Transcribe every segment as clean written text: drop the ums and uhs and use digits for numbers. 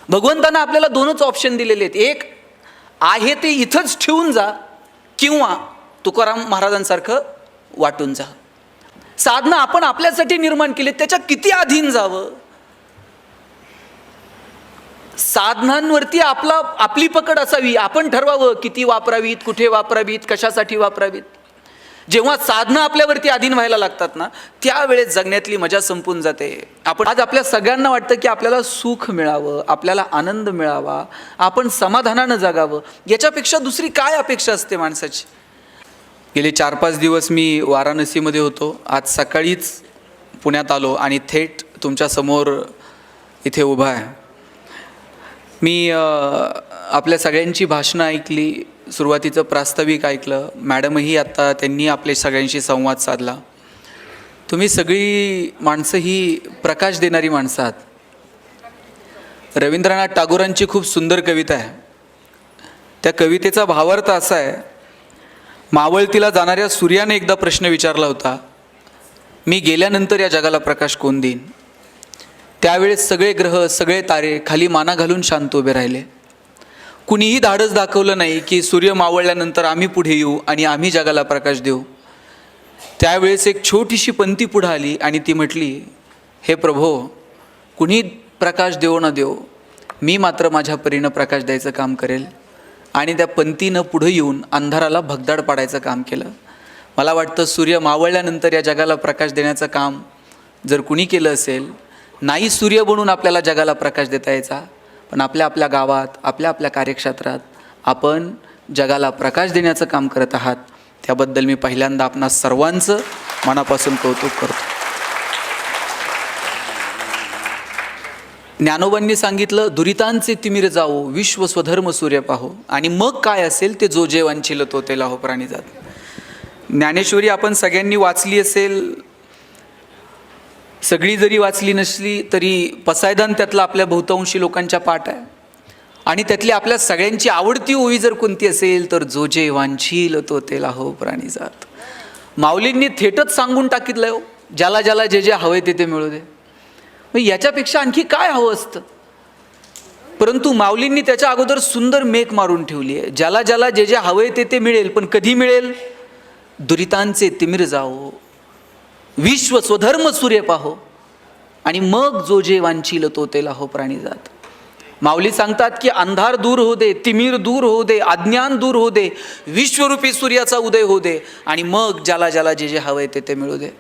भगवंतानं आपल्याला दोनच ऑप्शन दिलेले आहेत, एक आहे ते इथंच ठेवून जा, किंवा तुकाराम महाराजांसारखं वाटून जा. साधना आपण आपल्यासाठी निर्माण केली, त्याच्या किती अधीन जावं. साधनांवरती आपली पकड असावी, आपण ठरवावं किती वापरावीत, कुठे वापरावीत, कशासाठी वापरावीत. जेव्हा साधना आपल्यावरती अधीन व्हायला लागतात ना, त्यावेळेस जगण्यातली मजा संपून जाते. आज आपल्या सगळ्यांना वाटतं की आपल्याला सुख मिळावं, आपल्याला आनंद मिळावा, आपण समाधानानं जगावं. याच्यापेक्षा दुसरी काय अपेक्षा असते माणसाची. गेले 4-5 दिवस मी वाराणसीमध्ये होतो. आज सकाळीच पुण्यात आलो आणि थेट तुमच्यासमोर इथे उभा आहे. मी आपल्या सगळ्यांची भाषणं ऐकली, सुरुवातीचं प्रास्ताविक ऐकलं. मॅडमही आत्ता त्यांनी आपले सगळ्यांशी संवाद साधला. तुम्ही सगळी माणसं ही प्रकाश देणारी माणसं आहात. रवींद्रनाथ टागोरांची खूप सुंदर कविता आहे. त्या कवितेचा भावार्थ असा आहे, मावळतीला जाणाऱ्या सूर्याने एकदा प्रश्न विचारला होता, मी गेल्यानंतर या जगाला प्रकाश कोण देईन. त्यावेळेस सगळे ग्रह, सगळे तारे खाली माना घालून शांत उभे राहिले. कुणीही धाडस दाखवलं नाही की सूर्य मावळल्यानंतर आम्ही पुढे येऊ आणि आम्ही जगाला प्रकाश देऊ. त्यावेळेस एक छोटीशी पंथी पुढे आली आणि ती म्हटली, हे प्रभो, कुणी प्रकाश देवो ना देव, मी मात्र माझ्या परीनं प्रकाश द्यायचं काम करेल. आणि त्या पंथीनं पुढे येऊन अंधाराला भगदाड पाडायचं काम केलं. मला वाटतं सूर्य मावळल्यानंतर या जगाला प्रकाश देण्याचं काम जर कुणी केलं असेल, नाही सूर्य बनून आपल्याला जगाला प्रकाश देता यायचा, पण आपल्या आपल्या गावात, आपल्या आपल्या कार्यक्षेत्रात आपण जगाला प्रकाश देण्याचं काम करत आहात. त्याबद्दल मी पहिल्यांदा आपणा सर्वांचं मनापासून कौतुक करतो. ज्ञानोबांनी सांगितलं, दुरितांचे तिमिर जाओ, विश्व स्वधर्म सूर्य पाहो, आणि मग काय असेल ते जो जे वांछिल तो ते लाहो प्राणी जात. ज्ञानेश्वरी आपण सगळ्यांनी वाचली असेल, सगळी जरी वाचली नसली तरी पसायदान त्यातला आपल्या बहुतांशी लोकांच्या पाठ आहे. आणि त्यातली आपल्या सगळ्यांची आवडती ओवी जर कोणती असेल तर जो जे वांछील तो ते लाहो प्राणी जात. माऊलींनी थेटच सांगून टाकितलं हो, ज्याला ज्याला जे जे हवे ते ते मिळू दे. मग याच्यापेक्षा आणखी काय हवं असतं. परंतु माऊलींनी त्याच्या अगोदर सुंदर मेक मारून ठेवली आहे, ज्याला ज्याला जे जे हवे ते ते मिळेल, पण कधी मिळेल. दुरितांचे तिमिर जाओ, विश्व स्वधर्म सूर्य पाहो, आणि मग जो जे वांछील तो ते लाहो प्राणी जात. माऊली सांगतात की अंधार दूर होऊ दे, तिमिर दूर होऊ दे, अज्ञान दूर होऊ दे, विश्वरूपी सूर्याचा उदय होऊ दे, आणि मग ज्याला ज्याला जे जे हवंय ते ते मिळू दे.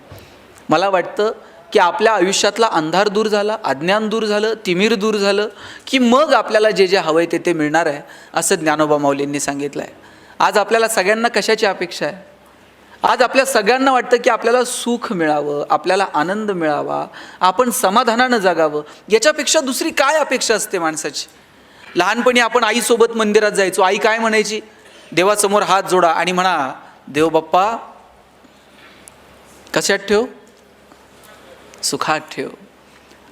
मला वाटतं की आपल्या आयुष्यातला अंधार दूर झाला, अज्ञान दूर झालं, तिमिर दूर झालं की मग आपल्याला जे जे हवंय ते ते मिळणार आहे, असं ज्ञानोबा माऊलींनी सांगितलं आहे. आज आपल्याला सगळ्यांना कशाची अपेक्षा आहे. आज आपल्या सगळ्यांना वाटतं की आपल्याला सुख मिळावं, आपल्याला आनंद मिळावा, आपण समाधानानं जगावं. याच्यापेक्षा दुसरी काय अपेक्षा असते माणसाची. लहानपणी आपण आईसोबत मंदिरात जायचो. आई काय म्हणायची, देवासमोर हात जोडा आणि म्हणा, देव बाप्पा कशात ठेव, सुखात ठेव.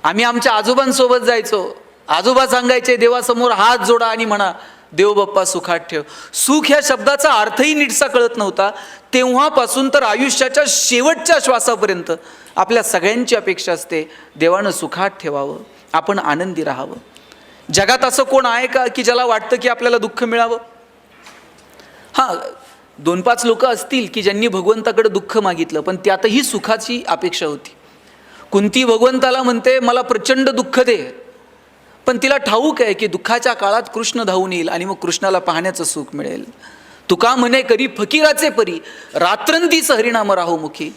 आम्ही आमच्या आजोबांसोबत जायचो. आजोबा सांगायचे, देवासमोर हात जोडा आणि म्हणा, देव बाप्पा सुखात ठेव. सुख ह्या शब्दाचा अर्थही नीटसा कळत नव्हता. तेव्हापासून तर आयुष्याच्या शेवटच्या श्वासापर्यंत आपल्या सगळ्यांची अपेक्षा असते, देवानं सुखात ठेवावं, आपण आनंदी राहावं. जगात असं कोण आहे का की ज्याला वाटतं की आपल्याला दुःख मिळावं. हां, 2-5 लोक असतील की ज्यांनी भगवंताकडे दुःख मागितलं, पण त्यातही सुखाची अपेक्षा होती. कुंती भगवंताला म्हणते, मला प्रचंड दुःख दे, पण तिला ठाऊक आहे की दुःखाच्या काळात कृष्ण धावून येईल आणि मग कृष्णाला पाहण्याचं सुख मिळेल. तुका म्हणे करी फकीराचे परी, रात्रंदिस हरिनाम राहो मुखी.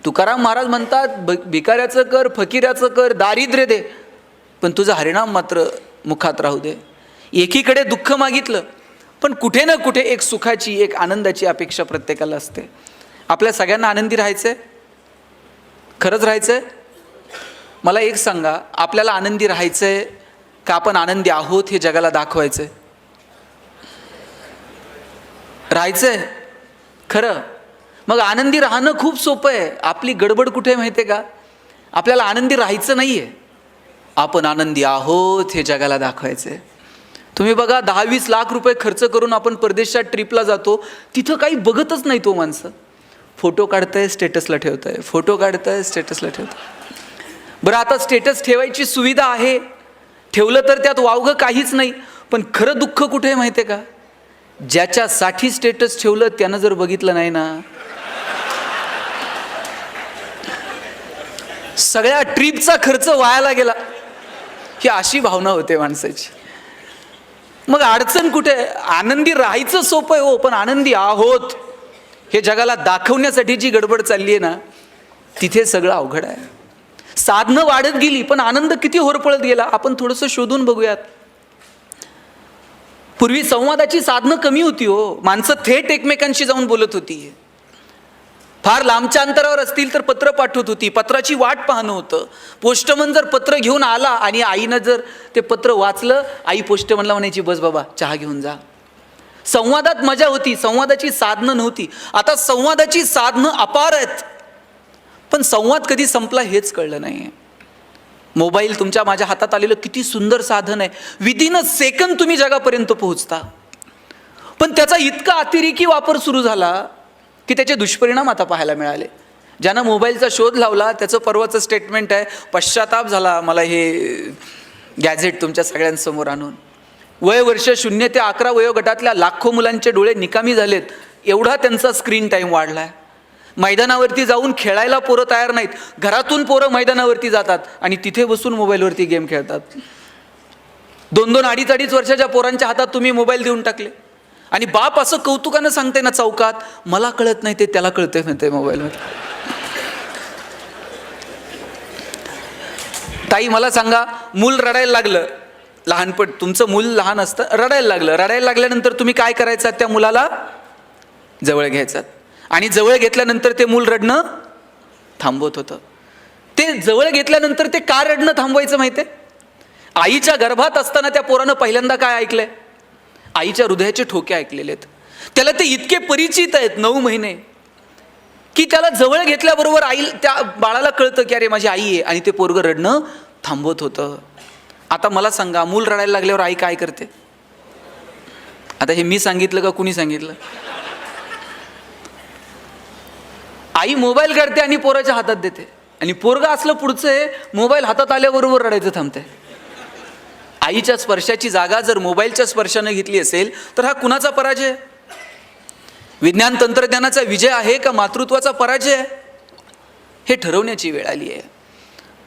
तुकाराम महाराज म्हणतात, भिकाऱ्याचं कर, फकीराचं कर, दारिद्र्य दे, पण तुझं हरिनाम मात्र मुखात राहू दे. एकीकडे दुःख मागितलं, पण कुठे ना कुठे एक सुखाची, एक आनंदाची अपेक्षा प्रत्येकाला असते. आपल्या सगळ्यांना आनंदी राहायचंय, खरंच राहायचंय. मला एक सांगा, आपल्याला आनंदी राहायचंय का आपण आनंदी आहोत हे जगाला दाखवायचंय. राहायचंय खरं, मग आनंदी राहणं खूप सोपं आहे. आपली गडबड कुठे माहिती आहे का, आपल्याला आनंदी राहायचं नाही आहे, आपण आनंदी आहोत हे जगाला दाखवायचं आहे. तुम्ही बघा, 10-20 लाख रुपये खर्च करून आपण परदेशात ट्रिपला जातो, तिथं काही बघतच नाही तो माणसं. फोटो काढताय, स्टेटसला ठेवताय, फोटो काढताय, स्टेटसला ठेवताय. बरं, आता स्टेटस ठेवायची सुविधा आहे, ठेवलं तर त्यात वावगं काहीच नाही. पण खरं दुःख कुठे आहे माहिती आहे का? ज्याच्यासाठी स्टेटस ठेवलं त्यानं जर बघितलं नाही ना, सगळ्या ट्रिपचा खर्च वायाला गेला, ही अशी भावना होते माणसाची. मग अडचण कुठे? आनंदी राहायचं सोपं आहे हो, पण आनंदी आहोत हे जगाला दाखवण्यासाठी जी गडबड चालली आहे ना, तिथे सगळं अवघड आहे. साधनं वाढत गेली पण आनंद किती होरपळत गेला आपण थोडंसं शोधून बघूयात. पूर्वी संवादाची साधनं कमी होती हो, माणसं थेट एकमेकांशी जाऊन बोलत होती. फार लांबच्या अंतरावर असतील तर पत्र पाठवत होती, पत्राची वाट पाहणं होतं. पोस्टमन जर पत्र घेऊन आला आणि आईनं जर ते पत्र वाचलं, आई पोस्टमनला म्हणायची बस बाबा चहा घेऊन जा. संवादात मजा होती, संवादाची साधनं नव्हती. आता संवादाची साधनं अपार आहेत, पण संवाद कधी संपला हेच कळलं नाही. मोबाईल तुमच्या माझ्या हातात आलेलं किती सुंदर साधन आहे, विदिन अ सेकंद तुम्ही जगापर्यंत पोहोचता. पण त्याचा इतका अतिरेकी वापर सुरू झाला की त्याचे दुष्परिणाम आता पाहायला मिळाले. ज्यानं मोबाईलचा शोध लावला त्याचं परवाचं स्टेटमेंट आहे, पश्चाताप झाला मला हे गॅझेट तुमच्या सगळ्यांसमोर आणून. वर्ष 0 ते 11 वयोगटातल्या लाखो मुलांचे डोळे निकामी झालेत, एवढा त्यांचा स्क्रीन टाईम वाढला आहे. मैदानावरती जाऊन खेळायला पोरं तयार नाहीत, घरातून पोरं मैदानावरती जातात आणि तिथे बसून मोबाईलवरती गेम खेळतात. 2-2, 2.5 वर्षाच्या पोरांच्या हातात तुम्ही मोबाईल देऊन टाकले आणि बाप असं कौतुकानं सांगते ना चौकात, मला कळत नाही ते त्याला कळते म्हणते मोबाईलमध्ये. ताई मला सांगा, मूल रडायला लागलं, लहानपण तुमचं मूल लहान असतं, रडायला लागल्यानंतर तुम्ही काय करायचं? त्या मुलाला जवळ घ्यायचं आणि जवळ घेतल्यानंतर ते मूल रडणं थांबवत होतं. ते जवळ घेतल्यानंतर ते का रडणं थांबवायचं माहिती आहे? आईच्या गर्भात असताना त्या पोरानं पहिल्यांदा काय ऐकलंय? आईच्या हृदयाचे ठोके ऐकलेले आहेत. त्याला ते इतके परिचित आहेत 9 महिने की त्याला जवळ घेतल्याबरोबर आई त्या बाळाला कळतं की अरे माझी आई आहे, आणि ते पोरगं रडणं थांबवत होतं. आता मला सांगा, मूल रडायला लागल्यावर आई काय करते? आता हे मी सांगितलं का कुणी सांगितलं? आई मोबाईल काढते आणि पोराच्या हातात देते, आणि पोरगं असलं पुढचं आहे, मोबाईल हातात आल्याबरोबर रडायचं थांबते. आईच्या स्पर्शाची जागा जर मोबाईलच्या स्पर्शाने घेतली असेल तर हा कुणाचा पराजय? विज्ञान तंत्रज्ञानाचा विजय आहे का मातृत्वाचा पराजय आहे? हे ठरवण्याची वेळ आली आहे.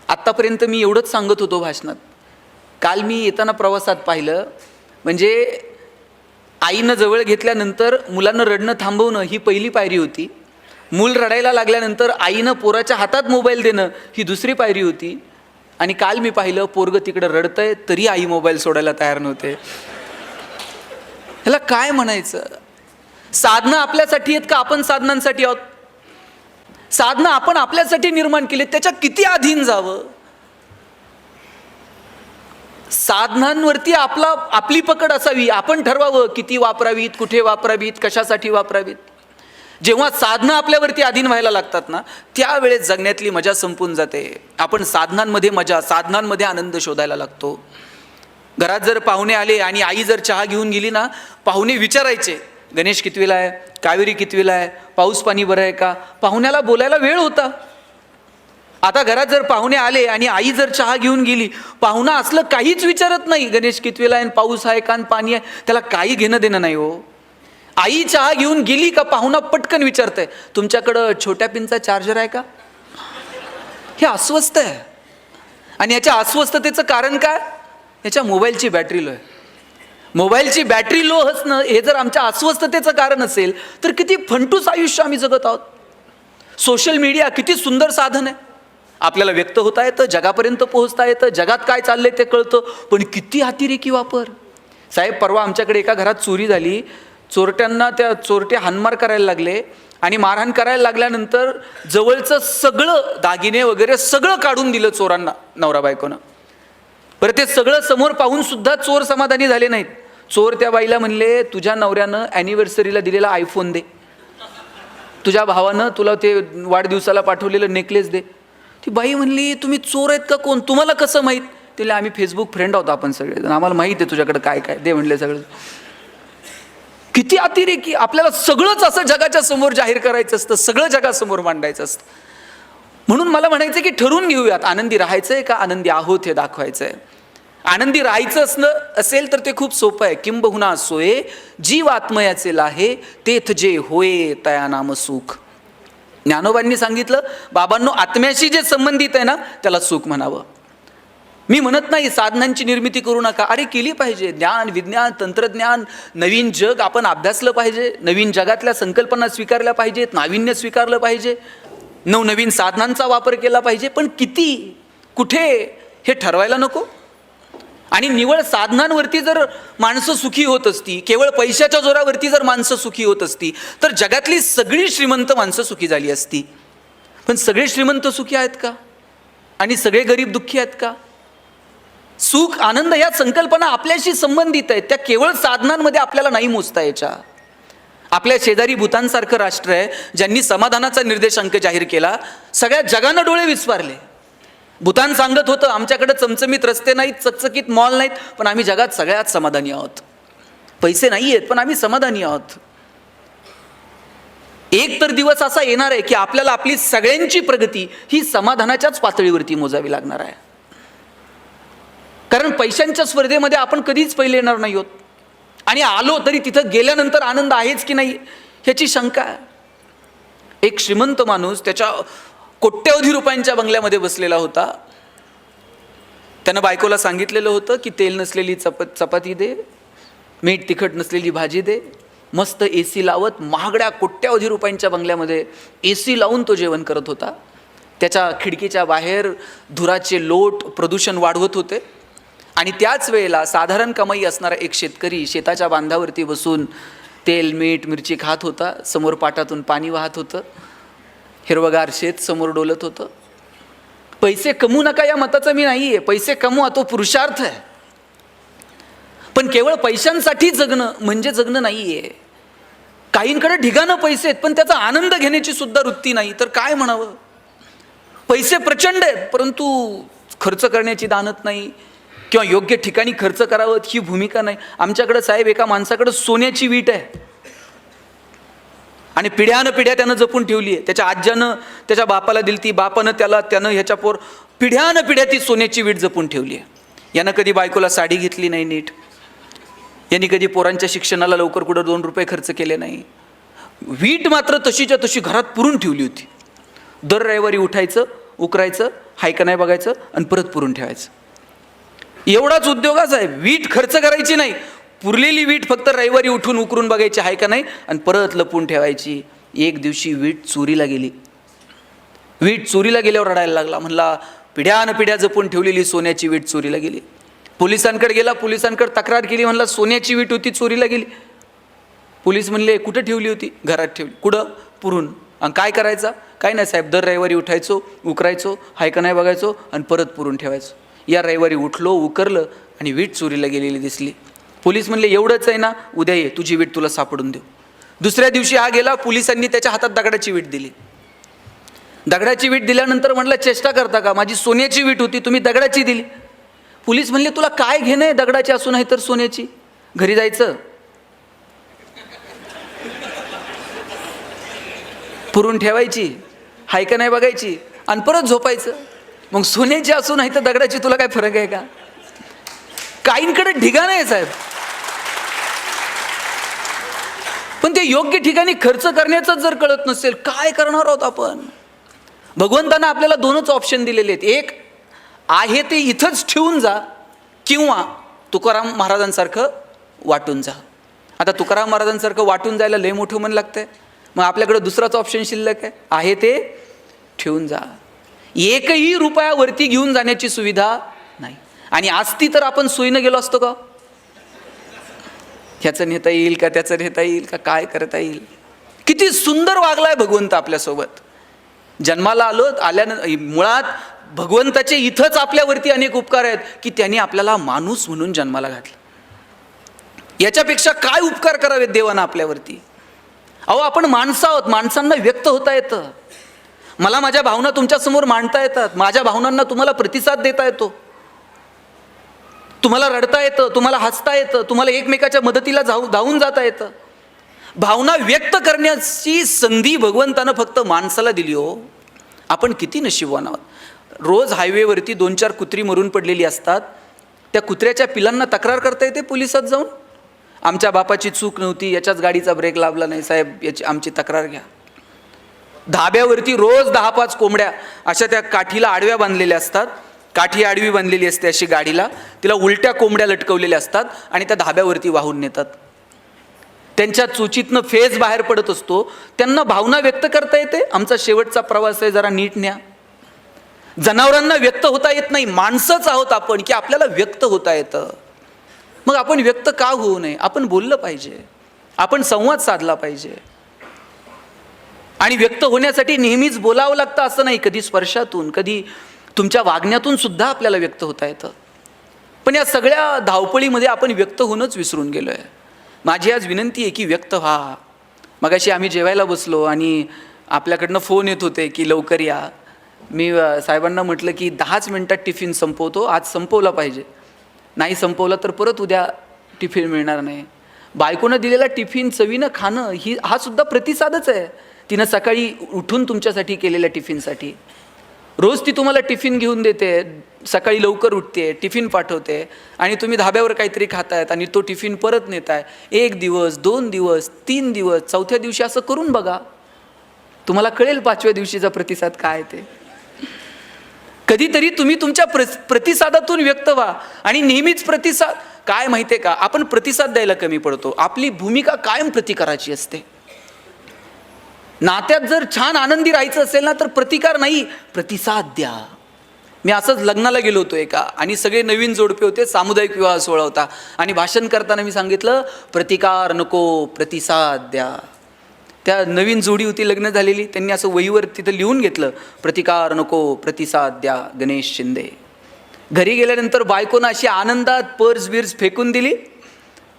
आत्तापर्यंत मी एवढंच सांगत होतो भाषणात. काल मी येताना प्रवासात पाहिलं, म्हणजे आईनं जवळ घेतल्यानंतर मुलांना रडणं थांबवणं ही पहिली पायरी होती. मूल रडायला लागल्यानंतर आईनं पोराच्या हातात मोबाईल देणं ही दुसरी पायरी होती. आणि काल मी पाहिलं, पोरगं तिकडं रडतंय तरी आई मोबाईल सोडायला तयार नव्हते. ह्याला काय म्हणायचं? साधनं आपल्यासाठी आहेत का आपण साधनांसाठी आहोत? साधनं आपण आपल्यासाठी निर्माण केली, त्याच्या किती अधीन जावं? साधनांवरती आपली पकड असावी, आपण ठरवावं किती वापरावीत, कुठे वापरावीत, कशासाठी वापरावीत. जेव्हा साधनं आपल्यावरती अधीन व्हायला लागतात ना, त्यावेळेस जगण्यातली मजा संपून जाते. आपण साधनांमध्ये मजा, साधनांमध्ये आनंद शोधायला लागतो. घरात जर पाहुणे आले आणि आई जर चहा घेऊन गेली ना, पाहुणे विचारायचे गणेश कितवीला आहे, कावेरी कितवीला आहे, पाऊस पाणी बरं आहे का? पाहुण्याला बोलायला वेळ होता. आता घरात जर पाहुणे आले आणि आई जर चहा घेऊन गेली, पाहुणा असलं काहीच विचारत नाही, गणेश कितवीला आहे, पाऊस आहे का, पाणी आहे, त्याला काही घेणं देणं नाही हो. आई चहा घेऊन गेली का पाहुणा पटकन विचारतंय, तुमच्याकडं छोट्या पिनचा चार्जर आहे का? हे अस्वस्थ आहे. आणि याच्या अस्वस्थतेचं कारण काय? याच्या मोबाईलची बॅटरी लो आहे. मोबाईलची बॅटरी लो असणं हे जर आमच्या अस्वस्थतेचं कारण असेल तर किती फंटूस आयुष्य आम्ही जगत आहोत. सोशल मीडिया किती सुंदर साधन आहे, आपल्याला व्यक्त होता येतं, जगापर्यंत पोहोचता येतं, जगात काय चाललंय ते कळतं. पण किती अतिरेकी वापर. साहेब, परवा आमच्याकडे एका घरात चोरी झाली. चोरट्यांना त्या चोरटे हाणमार करायला लागले आणि मारहाण करायला लागल्यानंतर जवळचं सगळं दागिने वगैरे सगळं काढून दिलं चोरांना, नवरा बायकोनं. बरं, ते सगळं समोर पाहून सुद्धा चोर समाधानी झाले नाहीत. चोर त्या बाईला म्हणले, तुझ्या नवऱ्यानं ॲनिव्हर्सरीला दिलेला आयफोन दे, तुझ्या भावानं तुला ते वाढदिवसाला पाठवलेलं नेकलेस दे. ती बाई म्हणली, तुम्ही चोर आहेत का कोण, तुम्हाला कसं माहीत? तिला आम्ही फेसबुक फ्रेंड आहोत आपण सगळे, आम्हाला माहीत आहे तुझ्याकडे काय काय दे म्हणले सगळं. किती अतिरेकी. आपल्याला सगळंच असं जगाच्या समोर जाहीर करायचं असतं, सगळं जगासमोर मांडायचं असतं. म्हणून मला म्हणायचं की ठरवून घेऊयात, आनंदी राहायचंय का आनंदी आहोत हे दाखवायचंय. आनंदी राहायचं असेल तर ते खूप सोपं आहे. किंबहुना सोये जीव आत्मयाचे लाहे, तेथ जे होय तया नाम सुख. ज्ञानोबांनी सांगितलं, बाबांनो, आत्म्याशी जे संबंधित आहे ना त्याला सुख म्हणावं. मी म्हणत नाही साधनांची निर्मिती करू नका, अरे केली पाहिजे. ज्ञान, विज्ञान, तंत्रज्ञान, नवीन जग आपण अभ्यासलं पाहिजे, नवीन जगातल्या संकल्पना स्वीकारल्या पाहिजेत, नाविन्य स्वीकारलं पाहिजे, नवनवीन साधनांचा वापर केला पाहिजे. पण किती, कुठे हे ठरवायला नको. आणि निवळ साधनांवरती जर माणसं सुखी होत असती, केवळ पैशाच्या जोरावरती जर माणसं सुखी होत असती, तर जगातली सगळी श्रीमंत माणसं सुखी झाली असती. पण सगळे श्रीमंत सुखी आहेत का? आणि सगळे गरीब दुःखी आहेत का? सुख, आनंद या संकल्पना आपल्याशी संबंधित आहेत, त्या केवळ साधनांमध्ये आपल्याला नाही मोजता यायच्या. आपल्या शेजारी भूतानसारखं राष्ट्र आहे ज्यांनी समाधानाचा निर्देशांक जाहीर केला. सगळ्या जगानं डोळे विस्फारले. भूतान सांगत होतं, आमच्याकडे चमचमीत रस्ते नाहीत, चकचकीत मॉल नाहीत, पण आम्ही जगात सगळ्यात समाधानी आहोत. पैसे नाही आहेत पण आम्ही समाधानी आहोत. एक तर दिवस असा येणार आहे की आपल्याला आपली सगळ्यांची प्रगती ही समाधानाच्याच पातळीवरती मोजावी लागणार आहे. कारण पैशांच्या स्पर्धेमध्ये आपण कधीच पहिले येणार नाही आहोत. आणि आलो तरी तिथं गेल्यानंतर आनंद आहेच की नाही ह्याची शंका आहे. एक श्रीमंत माणूस त्याच्या कोट्यवधी रुपयांच्या बंगल्यामध्ये बसलेला होता. त्यानं बायकोला सांगितलेलं होतं की तेल नसलेली चपाती दे, मीठ तिखट नसलेली भाजी दे. मस्त AC लावत महागड्या कोट्यवधी रुपयांच्या बंगल्यामध्ये AC लावून तो जेवण करत होता. त्याच्या खिडकीच्या बाहेर धुराचे लोट प्रदूषण वाढवत होते. आणि त्याच वेळेला साधारण कमाई असणारा एक शेतकरी शेताच्या बांधावरती बसून तेल, मीठ, मिरची खात होता. समोर पाटातून पाणी वाहत होतं. हिरवगार शेत समोर डोलत होतं. पैसे कमवू नका या मताचा मी नाही आहे. पैसे कमवा, तो पुरुषार्थ आहे. पण केवळ पैशांसाठी जगणं म्हणजे जगणं नाही आहे. काहींकडे ढिगानं पैसे आहेत पण त्याचा आनंद घेण्याची सुद्धा वृत्ती नाही, तर काय म्हणावं. पैसे प्रचंड आहेत परंतु खर्च करण्याची दानत नाही किंवा योग्य ठिकाणी खर्च करावं ही भूमिका नाही. आमच्याकडे साहेब एका माणसाकडे सोन्याची वीट आहे आणि पिढ्यानं त्यानं जपून ठेवली आहे. त्याच्या आज्यानं त्याच्या बापाला दिली ती, बापानं त्यानं ह्याच्या पोर पिढ्यानं ती सोन्याची वीट जपून ठेवली आहे. यानं कधी बायकोला साडी घेतली नाही नीट, यांनी कधी पोरांच्या शिक्षणाला लवकर कुठं 2 रुपये खर्च केले नाही. वीट मात्र तशीच्या तशी घरात पुरून ठेवली होती. दर रविवारी उठायचं, उकरायचं, हाय का नाही बघायचं आणि परत पुरून ठेवायचं. एवढाच उद्योगाच आहे. वीट खर्च करायची नाही, पुरलेली वीट फक्त रविवारी उठून उकरून बघायची हाय का नाही आणि परत लपून ठेवायची. एक दिवशी वीट चोरीला गेली. वीट चोरीला गेल्यावर रडायला लागला. म्हणला पिढ्या जपून ठेवलेली सोन्याची वीट चोरीला गेली. पोलिसांकडे गेला, पोलिसांकडे तक्रार केली. म्हणला सोन्याची वीट होती, चोरीला गेली. पोलीस म्हणले कुठं ठेवली होती? घरात ठेवली. कुठं? पुरून. आणि काय करायचा? काय नाही साहेब, दर रविवारी उठायचो, उकरायचो, हाय का नाही बघायचो आणि परत पुरून ठेवायचो. या रविवारी उठलो, उकरलं आणि वीट चोरीला गेलेली दिसली. पोलीस म्हणले एवढंच आहे ना, उद्या ये, तुझी वीट तुला सापडून देऊ. दुसऱ्या दिवशी हा गेला, पोलिसांनी त्याच्या हातात दगडाची वीट दिली. दगडाची वीट दिल्यानंतर म्हणलं चेष्टा करता का, माझी सोन्याची वीट होती, तुम्ही दगडाची दिली. पोलीस म्हणले तुला काय घेणं आहे दगडाची असू नाही तर सोन्याची? घरी जायचं, पुरून ठेवायची, हाय का नाही बघायची आणि परत झोपायचं. मग सोन्याची असू नाही तर दगडाची तुला काय फरक आहे का? काहींकडे ढिगाण आहे साहेब, पण ते योग्य ठिकाणी खर्च करण्याचं जर कळत नसेल काय करणार आहोत आपण? भगवंतानं आपल्याला 2च ऑप्शन दिलेले आहेत. एक आहे ते इथंच ठेवून जा किंवा तुकाराम महाराजांसारखं वाटून जा. आता तुकाराम महाराजांसारखं वाटून जायला लय मोठं मन लागतंय. मग आपल्याकडे दुसराच ऑप्शन शिल्लक आहे ते ठेवून जा. एकही रुपया वरती घेऊन जाण्याची सुविधा नाही. आणि असती तर आपण सोयीनं गेलो असतो का? ह्याचं नेता येईल का, त्याचं नेता येईल का, काय करता येईल? किती सुंदर वागलाय भगवंत आपल्यासोबत. जन्माला आल्यानं मुळात भगवंताचे इथंच आपल्यावरती अनेक उपकार आहेत की त्यांनी आपल्याला माणूस म्हणून जन्माला घातलं. याच्यापेक्षा काय उपकार करावेत देवानं आपल्यावरती? अहो आपण माणसं आहोत, माणसांना व्यक्त होता येतं. मला माझ्या भावना तुमच्यासमोर मांडता येतात, माझ्या भावनांना तुम्हाला प्रतिसाद देता येतो, तुम्हाला रडता येतं, तुम्हाला हसता येतं, तुम्हाला एकमेकाच्या मदतीला धावून जाता येतं. भावना व्यक्त करण्याची संधी भगवंतानं फक्त माणसाला दिली. हो आपण किती नशीबवान आहोत. रोज हायवेवरती 2-4 कुत्री मरून पडलेली असतात. त्या कुत्र्याच्या पिलांना तक्रार करता येते पोलिसात जाऊन, आमच्या बापाची चूक नव्हती, याच्याच गाडीचा ब्रेक लाभला नाही साहेब, याची आमची तक्रार घ्या. धाब्यावरती रोज 10-5 कोंबड्या अशा त्या काठीला आडव्या बांधलेल्या असतात, काठी आडवी बांधलेली असते अशी गाडीला, तिला उलट्या कोंबड्या लटकवलेल्या असतात आणि त्या धाब्यावरती वाहून नेतात. त्यांच्या चोचीतनं फेस बाहेर पडत असतो, त्यांना भावना व्यक्त करता येते, आमचा शेवटचा प्रवास आहे, जरा नीट न्या. जनावरांना व्यक्त होता येत नाही, माणसंच आहोत आपण की आपल्याला व्यक्त होता येतं. मग आपण व्यक्त का होऊ नये? आपण बोललं पाहिजे, आपण संवाद साधला पाहिजे. आणि व्यक्त होण्यासाठी नेहमीच बोलावं लागतं असं नाही, कधी स्पर्शातून, कधी तुमच्या वागण्यातून सुद्धा आपल्याला व्यक्त होता येतं. पण या सगळ्या धावपळीमध्ये आपण व्यक्त होणंच विसरून गेलो आहे. माझी आज विनंती आहे की व्यक्त व्हा. मगाशी आम्ही जेवायला बसलो आणि आपल्याकडनं फोन येत होते की लवकर या. मी साहेबांना म्हटलं की 10च मिनटात टिफिन संपवतो, आज संपवला पाहिजे, नाही संपवला तर परत उद्या टिफिन मिळणार नाही. बायकोनं दिलेला टिफिन चवीनं खाणं हा सुद्धा प्रतिसादच आहे, तिनं सकाळी उठून तुमच्यासाठी केलेल्या टिफिनसाठी. रोज ती तुम्हाला टिफिन घेऊन देते, सकाळी लवकर उठते, टिफिन पाठवते आणि तुम्ही धाब्यावर काहीतरी खातायत आणि तो टिफिन परत नेताय. 1 दिवस, 2 दिवस, 3 दिवस, 4थ्या दिवशी असं करून बघा, तुम्हाला कळेल 5व्या दिवशीचा प्रतिसाद काय ते. कधीतरी तुम्ही तुमच्या प्रतिसादातून व्यक्त व्हा. आणि नेहमीच प्रतिसाद काय माहिती आहे का, आपण प्रतिसाद द्यायला कमी पडतो, आपली भूमिका कायम प्रतिकाराची असते. नात्यात जर छान आनंदी राहायचं असेल ना तर प्रतिकार नाही, प्रतिसाद द्या. मी असंच लग्नाला गेलो होतो एका, आणि सगळे नवीन जोडपे होते, सामुदायिक विवाह सोहळा होता, आणि भाषण करताना मी सांगितलं प्रतिकार नको, प्रतिसाद द्या. त्या नवीन जोडी होती लग्न झालेली, त्यांनी असं वहीवर तिथं लिहून घेतलं, प्रतिकार नको, प्रतिसाद द्या, गणेश शिंदे. घरी गेल्यानंतर बायकोनं अशी आनंदात पर्स बिर्स फेकून दिली,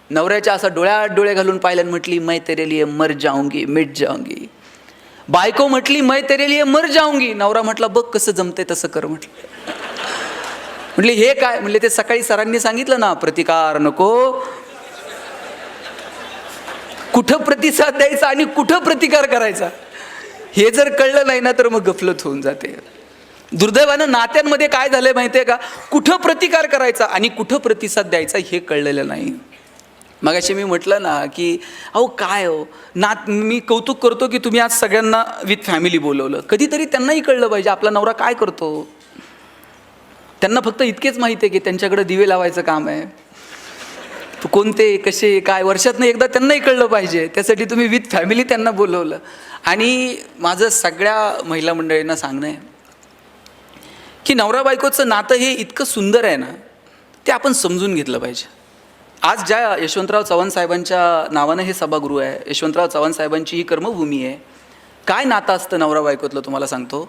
नवऱ्याच्या असा डोळ्यात डोळे घालून पाहिलं, म्हटली मैं तेरे लिए मर जाऊंगी, मिट जाऊंगी. बायको म्हटली मैं तेरे लिए मर जाऊंगी. नवरा म्हटला बघ कसं जमतंय तसं कर. म्हटले हे काय? म्हणले ते सकाळी सरांनी सांगितलं ना, प्रतिकार नको. कुठं प्रतिसाद द्यायचा आणि कुठं प्रतिकार करायचा हे जर कळलं नाही ना तर मग गफलत होऊन जाते. दुर्दैवानं नात्यांमध्ये काय झालंय माहिती आहे का, कुठं प्रतिकार करायचा आणि कुठं प्रतिसाद द्यायचा हे कळलेलं नाही. मगाशी मी म्हटलं ना की अहो काय हो मी कौतुक करतो की तुम्ही आज सगळ्यांना विथ फॅमिली बोलवलं. कधीतरी त्यांनाही कळलं पाहिजे आपला नवरा काय करतो. त्यांना फक्त इतकेच माहिती आहे की त्यांच्याकडे दिवे लावायचं काम आहे, कोणते कसे काय, वर्षातनं एकदा त्यांनाही कळलं पाहिजे. त्यासाठी तुम्ही विथ फॅमिली त्यांना बोलवलं. आणि माझं सगळ्या महिला मंडळींना सांगणं आहे की नवरा बायकोचं नातं हे इतकं सुंदर आहे ना, ते आपण समजून घेतलं पाहिजे. आज ज्या यशवंतराव चव्हाण साहेबांच्या नावानं हे सभागृह आहे, यशवंतराव चव्हाण साहेबांची ही कर्मभूमी आहे. काय नातं असतं नवरा बायकोतलं तुम्हाला सांगतो.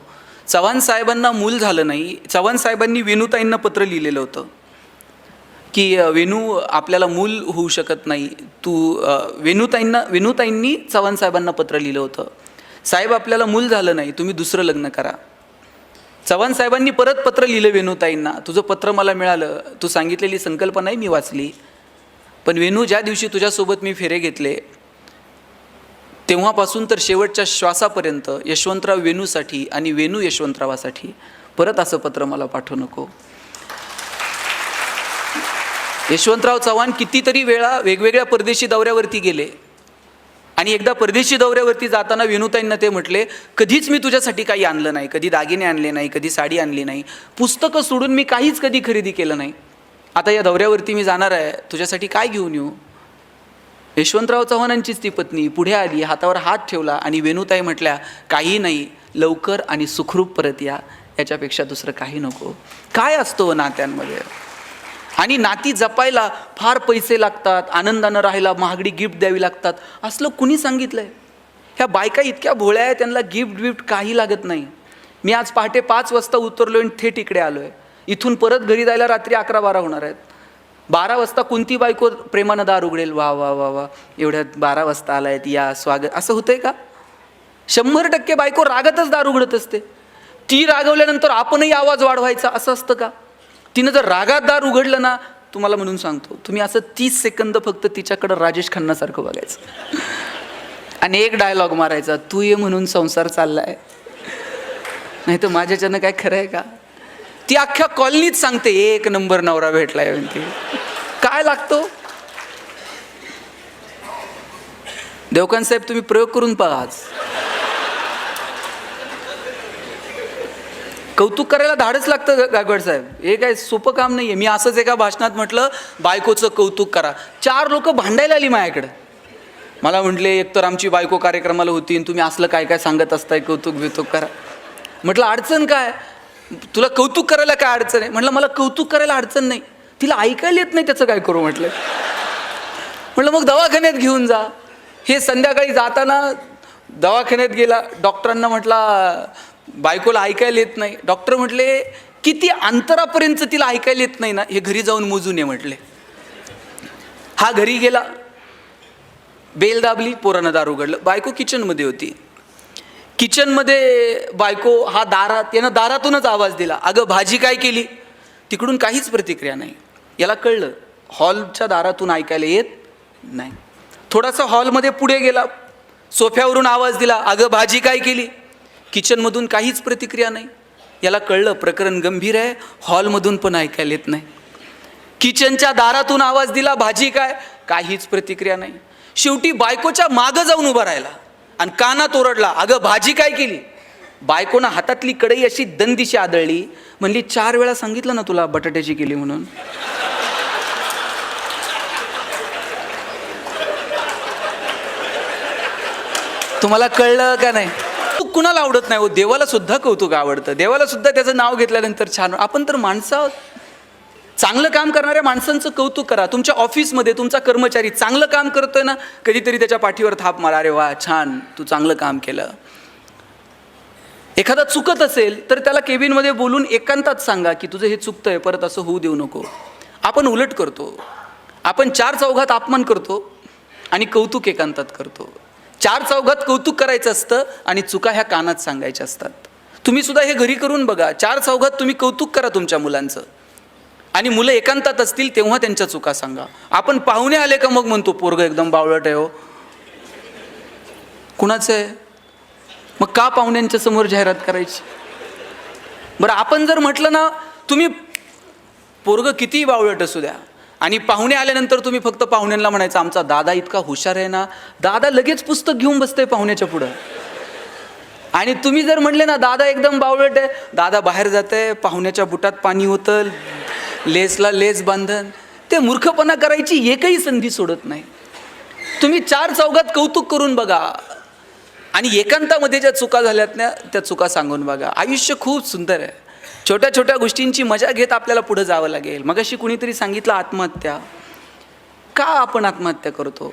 चव्हाण साहेबांना मूल झालं नाही, चव्हाण साहेबांनी वेणूताईंना पत्र लिहिलेलं होतं की वेणू आपल्याला मूल होऊ शकत नाही, तू वेणूताईंनी चव्हाण साहेबांना पत्र लिहिलं होतं, साहेब आपल्याला मूल झालं नाही, तुम्ही दुसरं लग्न करा. चव्हाण साहेबांनी परत पत्र लिहिलं वेणूताईंना, तुझं पत्र मला मिळालं, तू सांगितलेली संकल्पनाही मी वाचली, पण वेणू ज्या दिवशी तुझ्यासोबत मी फेरे घेतले तेव्हापासून तर शेवटच्या श्वासापर्यंत यशवंतराव वेणूसाठी आणि वेणू यशवंतरावासाठी परत असं पत्र मला पाठवू नको. यशवंतराव चव्हाण कितीतरी वेळा वेगवेगळ्या परदेशी दौऱ्यावरती गेले आणि एकदा परदेशी दौऱ्यावरती जाताना वेणूताईंना ते म्हटले, कधीच मी तुझ्यासाठी काही आणलं नाही, कधी दागिने आणले नाही, कधी साडी आणली नाही, पुस्तकं सोडून मी काहीच कधी खरेदी केलं नाही. आता या दौऱ्यावरती मी जाणार आहे, तुझ्यासाठी काय घेऊन येऊ. यशवंतराव चव्हाणांचीच ती पत्नी पुढे आली, हातावर हात ठेवला आणि वेणूताई म्हटल्या, काही नाही, लवकर आणि सुखरूप परत या, याच्यापेक्षा दुसरं काही नको. काय असतं नात्यांमध्ये. आणि नाती जपायला फार पैसे लागतात, आनंदानं राहायला महागडी गिफ्ट द्यावी लागतात, असलं कुणी सांगितलंय. ह्या बायका इतक्या भोळ्या आहेत, त्यांना गिफ्ट काही लागत नाही. मी आज पहाटे 5 वाजता उतरलो आणि थेट इकडे आलो आहे. इथून परत घरी जायला रात्री 11-12 होणार आहेत. 12 वाजता कोणती बायको प्रेमानं दार उघडेल, वा वा वा वा एवढ्यात 12 वाजता आलायत, या स्वागत, असं होतंय का. 100% बायको रागातच दार उघडत असते. ती रागवल्यानंतर आपणही आवाज वाढवायचा असं असतं का. तिनं जर रागात दार उघडलं ना, तुम्हाला म्हणून सांगतो, तुम्ही असं 30 सेकंद फक्त तिच्याकडं राजेश खन्नासारखं बघायचं आणि एक डायलॉग मारायचा, तू ये म्हणून संसार चाललाय, नाही तर माझ्याच्यानं काय खरं आहे का. ती अख्ख्या कॉलनीत सांगते एक नंबर नवरा भेटलाय म्हणते. काय लागतो? देवकांत साहेब तुम्ही प्रयोग करून पहा आज. कौतुक करायला धाडच लागतं गायकवाड साहेब, हे काय सोपं काम नाहीये. मी असंच एका भाषणात म्हटलं बायकोचं कौतुक करा, 4 लोक भांडायला आली माझ्याकडे. मला म्हटले एकतर आमची बायको कार्यक्रमाला होती आणि तुम्ही असलं काय काय सांगत असताय, कौतुक बितुक करा. म्हटलं अडचण काय, तुला कौतुक करायला काय अडचण आहे? म्हटलं मला कौतुक करायला अडचण नाही, तिला ऐकायला येत नाही, त्याचं काय करू? म्हटलं मग दवाखान्यात घेऊन जा. हे संध्याकाळी जाताना दवाखान्यात गेला, डॉक्टरांना म्हटला बायकोला ऐकायला येत नाही. डॉक्टर म्हटले किती अंतरापर्यंत तिला ऐकायला येत नाही ना, हे घरी जाऊन मोजून ये म्हटले. हा घरी गेला, बेल दाबली, पोरानं दार उघडलं. बायको किचनमध्ये होती. किचनमध्ये बायको हा यानं दारातूनच आवाज दिला, अगं भाजी काय केली? तिकडून काहीच प्रतिक्रिया नाही. याला कळलं हॉलच्या दारातून ऐकायला येत नाही. थोडासा हॉलमध्ये पुढे गेला, सोफ्यावरून आवाज दिला, अगं भाजी काय केली? किचनमधून काहीच प्रतिक्रिया नाही. याला कळलं प्रकरण गंभीर आहे, हॉलमधून पण ऐकायला येत नाही. किचनच्या दारातून आवाज दिला, भाजी काय? काहीच प्रतिक्रिया नाही. शेवटी बायकोच्या मागं जाऊन उभा राहिला आणि कानात ओरडला, अगं भाजी काय केली? बायकोनं हातातली कढई अशी दंदिशी आदळली, म्हणली 4 वेळा सांगितलं ना तुला बटाट्याची केली म्हणून. तुम्हाला कळलं का नाही? कुणाला आवडत नाही हो, देवाला सुद्धा कौतुक आवडतं. देवाला सुद्धा त्याचं नाव घेतल्यानंतर छान. आपण तर माणसं आहोत. चांगलं काम करणाऱ्या माणसांचं कौतुक करा. तुमच्या ऑफिसमध्ये तुमचा कर्मचारी चांगलं काम करतोय ना, कधीतरी त्याच्या पाठीवर थाप मारा, अरे वा छान, तू चांगलं काम केलं. एखादा चुकत असेल तर त्याला केबिनमध्ये बोलून एकांतात सांगा की तुझं हे चुकतंय, परत असं होऊ देऊ नको. आपण उलट करतो. आपण 4 चौघात अपमान करतो आणि कौतुक एकांतात करतो. 4 चौघात कौतुक करायचं असतं आणि चुका ह्या कानात सांगायच्या असतात. तुम्ही सुद्धा हे घरी करून बघा. 4 चौघात तुम्ही कौतुक करा तुमच्या मुलांचं आणि मुलं एकांतात असतील तेव्हा त्यांच्या चुका सांगा. आपण पाहुणे आले का मग म्हणतो पोरगं एकदम बावळट आहे हो. कुणाचं आहे मग? का पाहुण्यांच्या समोर जाहिरात करायची? बरं आपण जर म्हटलं ना तुम्ही पोरगं कितीही बावळट असू द्या आणि पाहुणे आल्यानंतर तुम्ही फक्त पाहुण्यांना म्हणायचं आमचा दादा इतका हुशार आहे ना, दादा लगेच पुस्तक घेऊन बसतंय पाहुण्याच्या पुढं. आणि तुम्ही जर म्हणले ना दादा एकदम बावळट आहे, दादा बाहेर जातंय, पाहुण्याच्या बुटात पाणी होतं, लेसला लेस बांधन, ते मूर्खपणा करायची एकही संधी सोडत नाही. तुम्ही 4 चौघात कौतुक करून बघा आणि एकांतामध्ये ज्या चुका झाल्यात ना त्या चुका सांगून बघा. आयुष्य खूप सुंदर आहे. छोट्या छोट्या गोष्टींची मजा घेत आपल्याला पुढे जावं लागेल. मगाशी कुणीतरी सांगितलं आत्महत्या. का आपण आत्महत्या करतो?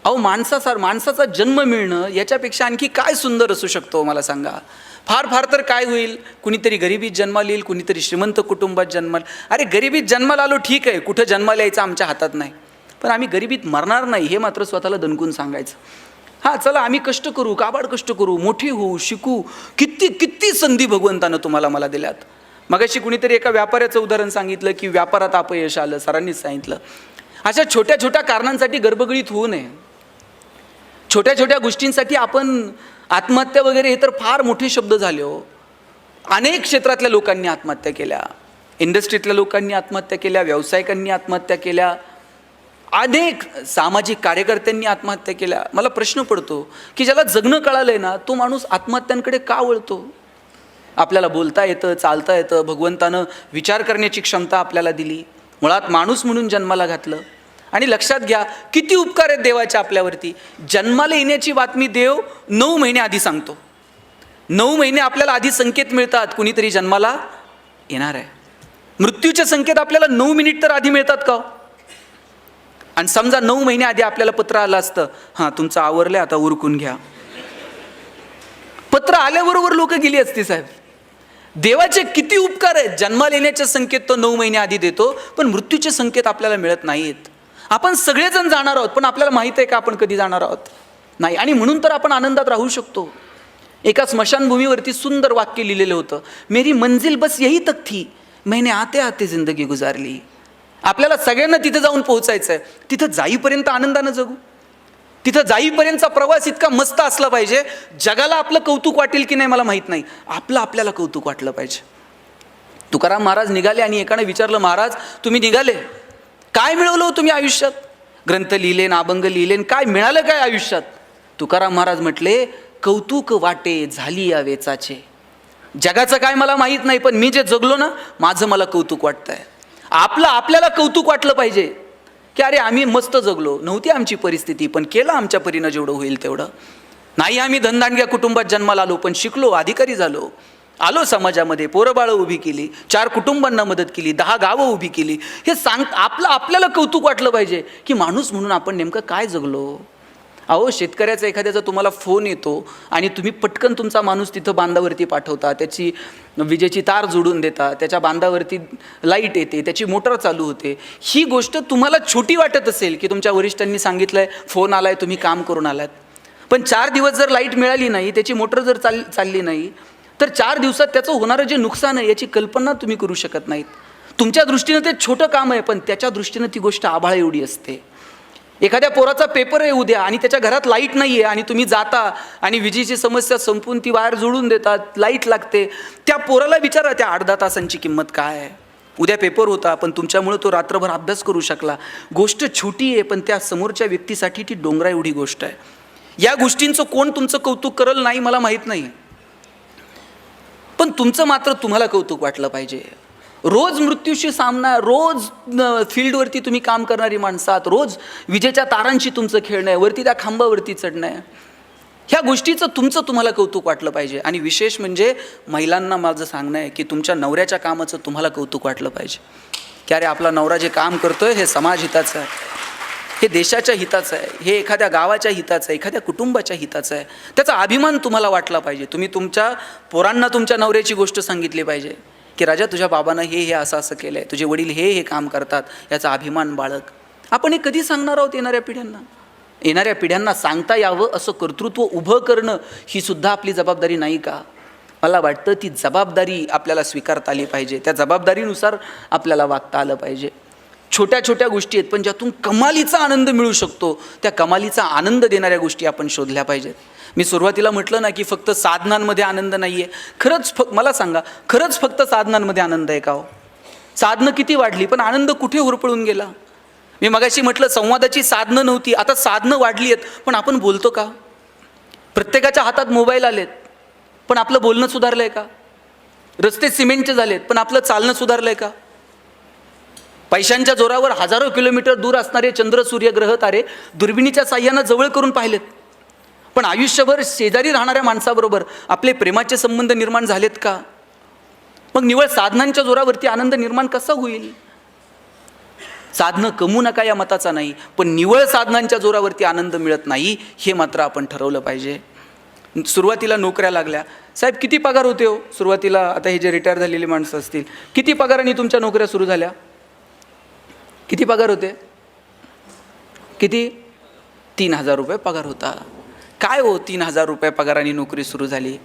अहो माणसाचा जन्म मिळणं याच्यापेक्षा आणखी काय सुंदर असू शकतो मला सांगा? फार तर काय होईल, कुणीतरी गरिबीत जन्माला येईल, कुणीतरी श्रीमंत कुटुंबात जन्माला. अरे गरिबीत जन्माला आलो ठीक आहे, कुठं जन्माला यायचं आमच्या हातात नाही, पण आम्ही गरिबीत मरणार नाही हे मात्र स्वतःला दणकून सांगायचं. हां चला आम्ही कष्ट करू, काबाड कष्ट करू, मोठी होऊ, शिकू. किती संधी भगवंतानं तुम्हाला मला दिल्यात. मगाशी कुणीतरी एका व्यापाऱ्याचं उदाहरण सांगितलं की व्यापारात अपयश आलं, सरांनीच सांगितलं. अशा छोट्या छोट्या कारणांसाठी गडबडीत होऊ नये. छोट्या छोट्या गोष्टींसाठी आपण आत्महत्या वगैरे हे तर फार मोठे शब्द झाले हो. अनेक क्षेत्रातल्या लोकांनी आत्महत्या केल्या, इंडस्ट्रीतल्या लोकांनी आत्महत्या केल्या, व्यावसायिकांनी आत्महत्या केल्या, अनेक सामाजिक कार्यकर्त्यांनी आत्महत्या केल्या. मला प्रश्न पडतो की ज्याला जगणं कळालंय ना तो माणूस आत्महत्यांकडे का वळतो? आपल्याला बोलता येतं, चालता येतं, भगवंतानं विचार करण्याची क्षमता आपल्याला दिली, मुळात माणूस म्हणून जन्माला घातलं. आणि लक्षात घ्या किती उपकार आहेत देवाचे आपल्यावरती. जन्माला येण्याची बातमी देव 9 महिने आधी सांगतो. 9 महिने आपल्याला आधी संकेत मिळतात कुणीतरी जन्माला येणार आहे. मृत्यूचे संकेत आपल्याला 9 मिनिट तर आधी मिळतात का? आणि समजा 9 महिने आधी आपल्याला पत्र आलं असतं, हां तुमचं आवरलंय आता उरकून घ्या. पत्र आल्याबरोबर लोक गेली असती साहेब. देवाचे किती उपकार आहेत. जन्माला येण्याचे संकेत तो 9 महिने आधी देतो, पण मृत्यूचे संकेत आपल्याला मिळत नाहीत. आपण सगळेजण जाणार आहोत, पण आपल्याला माहित आहे का आपण कधी जाणार आहोत? नाही. आणि म्हणून तर आपण आनंदात राहू शकतो. एका स्मशानभूमीवरती सुंदर वाक्य लिहिलेलं होतं, मेरी मंजिल बस यही तक थी, मैंने आते आते जिंदगी गुजारली. आपल्याला सगळ्यांना तिथे जाऊन पोहोचायचं आहे. तिथं जाईपर्यंत आनंदानं जगू. तिथं जाईपर्यंतचा प्रवास इतका मस्त असला पाहिजे, जगाला आपलं कौतुक वाटेल की नाही मला माहीत नाही, आपलं आपल्याला कौतुक वाटलं पाहिजे. तुकाराम महाराज निघाले आणि एकाने विचारलं, महाराज तुम्ही निघाले, काय मिळवलं हो तुम्ही आयुष्यात? ग्रंथ लिहिले, अभंग लिहिले, काय मिळालं काय आयुष्यात? तुकाराम महाराज म्हटले, कौतुक वाटे झाली या वेचाचे. जगाचं काय मला माहीत नाही, पण मी जे जगलो ना, माझं मला कौतुक वाटतंय. आपल्याला कौतुक वाटलं पाहिजे की अरे आम्ही मस्त जगलो, नव्हती आमची परिस्थिती पण केलं आमच्या परीनं जेवढं होईल तेवढं. नाही आम्ही धनदांडग्या कुटुंबात जन्माला आलो, पण शिकलो, अधिकारी झालो, आलो समाजामध्ये, पोरंबाळं उभी केली, 4 कुटुंबांना मदत केली, 10 गावं उभी केली. हे आपल्याला कौतुक वाटलं पाहिजे की माणूस म्हणून आपण नेमकं काय जगलो. अहो, शेतकऱ्याचा एखाद्याचा तुम्हाला फोन येतो आणि तुम्ही पटकन तुमचा माणूस तिथं बांधावरती पाठवता, त्याची विजेची तार जोडून देता, त्याच्या बांधावरती लाईट येते, त्याची मोटर चालू होते. ही गोष्ट तुम्हाला छोटी वाटत असेल की तुमच्या वरिष्ठांनी सांगितलंय, फोन आलाय, तुम्ही काम करून आलात. पण 4 दिवस जर लाईट मिळाली नाही, त्याची मोटर जर चालली नाही, तर 4 दिवसात त्याचं होणारं जे नुकसान आहे याची कल्पना तुम्ही करू शकत नाहीत. तुमच्या दृष्टीनं ते छोटं काम आहे, पण त्याच्या दृष्टीनं ती गोष्ट आभाळ एवढी असते. एखाद्या पोराचा पेपर आहे उद्या आणि त्याच्या घरात लाईट नाही आहे आणि तुम्ही जाता आणि विजेची समस्या संपून ती वायर जोडून देतात, लाईट लागते. त्या पोराला विचारा त्या 8-10 तासांची किंमत काय आहे. उद्या पेपर होता पण तुमच्यामुळे तो रात्रभर अभ्यास करू शकला. गोष्ट छोटी आहे, पण त्या समोरच्या व्यक्तीसाठी ती डोंगरा एवढी गोष्ट आहे. या गोष्टींचं कोण तुमचं कौतुक करल नाही मला माहीत नाही, पण तुमचं मात्र तुम्हाला कौतुक वाटलं पाहिजे. रोज मृत्यूशी सामना, रोज फील्डवरती तुम्ही काम करणारी माणसं आहात, रोज विजेच्या तारांशी तुमचं खेळणं आहे, वरती त्या खांबावरती चढणं आहे. ह्या गोष्टीचं तुम्हाला कौतुक वाटलं पाहिजे. आणि विशेष म्हणजे महिलांना माझं सांगणं आहे की तुमच्या नवऱ्याच्या कामाचं तुम्हाला कौतुक वाटलं पाहिजे की अरे आपला नवरा जे काम करतोय हे समाज हिताचं आहे, हे देशाच्या हिताचं आहे, हे एखाद्या गावाच्या हिताचं आहे, एखाद्या कुटुंबाच्या हिताचं आहे. त्याचा अभिमान तुम्हाला वाटला पाहिजे. तुम्ही तुमच्या पोरांना तुमच्या नवऱ्याची गोष्ट सांगितली पाहिजे की राजा तुझ्या बाबांनं हे असं केलं आहे, तुझे वडील हे काम करतात, याचा अभिमान बाळग. आपण हे कधी सांगणार आहोत येणाऱ्या पिढ्यांना सांगता यावं असं कर्तृत्व उभं करणं ही सुद्धा आपली जबाबदारी नाही का? मला वाटतं ती जबाबदारी आपल्याला स्वीकारता आली पाहिजे, त्या जबाबदारीनुसार आपल्याला वागता आलं पाहिजे. छोट्या छोट्या गोष्टी आहेत पण ज्यातून कमालीचा आनंद मिळू शकतो, त्या कमालीचा आनंद देणाऱ्या गोष्टी आपण शोधल्या पाहिजेत. मी सुरुवातीला म्हटलं ना की फक्त साधनांमध्ये आनंद नाही आहे. मला सांगा, खरंच फक्त साधनांमध्ये आनंद आहे का हो? साधनं किती वाढली पण आनंद कुठे होरपळून गेला? मी मगाशी म्हटलं संवादाची साधनं नव्हती, आता साधनं वाढली आहेत, पण आपण बोलतो का? प्रत्येकाच्या हातात मोबाईल आलेत पण आपलं बोलणं सुधारलं आहे का? रस्ते सिमेंटचे झालेत पण आपलं चालणं सुधारलं आहे का? पैशांच्या जोरावर हजारो किलोमीटर दूर असणारे चंद्र, सूर्य, ग्रह, तारे दुर्बिणीच्या साह्यानं जवळ करून पाहिलेत, पण आयुष्यभर शेजारी राहणाऱ्या माणसाबरोबर आपले प्रेमाचे संबंध निर्माण झालेत का? मग निवळ साधनांच्या जोरावरती आनंद निर्माण कसा होईल? साधनं कमवू नका या मताचा नाही, पण निवळ साधनांच्या जोरावरती आनंद मिळत नाही हे मात्र आपण ठरवलं पाहिजे. सुरुवातीला नोकऱ्या लागल्या, साहेब किती पगार होते हो सुरुवातीला? आता हे जे रिटायर झालेली माणसं असतील, किती पगारांनी तुमच्या नोकऱ्या सुरू झाल्या? किती पगार होते? किती? 3,000 रुपये पगार होता. काय हो 3,000 रुपये पगाराने नोकरी सुरू झाली?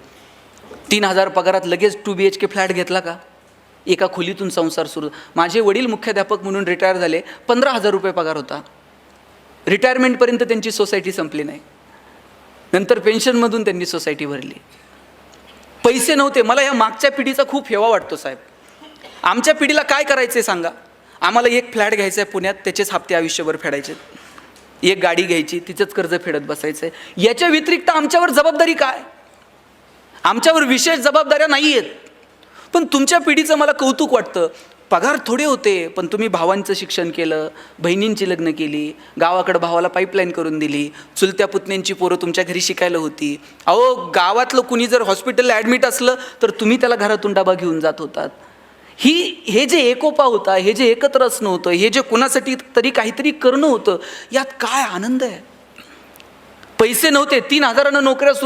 3,000 पगारात लगेच 2 BHK फ्लॅट घेतला का? एका खोलीतून संसार सुरू. माझे वडील मुख्याध्यापक म्हणून रिटायर झाले, 15,000 रुपये पगार होता. रिटायरमेंटपर्यंत त्यांची सोसायटी संपली नाही, नंतर पेन्शनमधून त्यांनी सोसायटी भरली. पैसे नव्हते. मला या मागच्या पिढीचा खूप हेवा वाटतो साहेब. आमच्या पिढीला काय करायचं आहे सांगा? आम्हाला एक फ्लॅट घ्यायचा आहे पुण्यात, त्याचेच हप्ते आयुष्यभर फेडायचे. एक गाडी घ्यायची, तिचंच कर्ज फेडत बसायचं आहे. याच्या व्यतिरिक्त आमच्यावर जबाबदारी काय? आमच्यावर विशेष जबाबदाऱ्या नाही आहेत. पण तुमच्या पिढीचं मला कौतुक वाटतं. पगार थोडे होते पण तुम्ही भावांचं शिक्षण केलं, बहिणींची लग्न केली, गावाकडं भावाला पाईपलाईन करून दिली, चुलत्या पुतण्यांची पोरं तुमच्या घरी शिकायला होती. अहो, गावातलं कुणी जर हॉस्पिटलला ॲडमिट असलं तर तुम्ही त्याला घरातून डबा घेऊन जात होतात. हे जे एकोपा होता, हे जे एकत्र असणं होतं, हे जे कुणासाठी तरी काहीतरी करणं होतं, यात काय आनंद आहे? पैसे नव्हते, 3,000 नोकऱ्या सुरू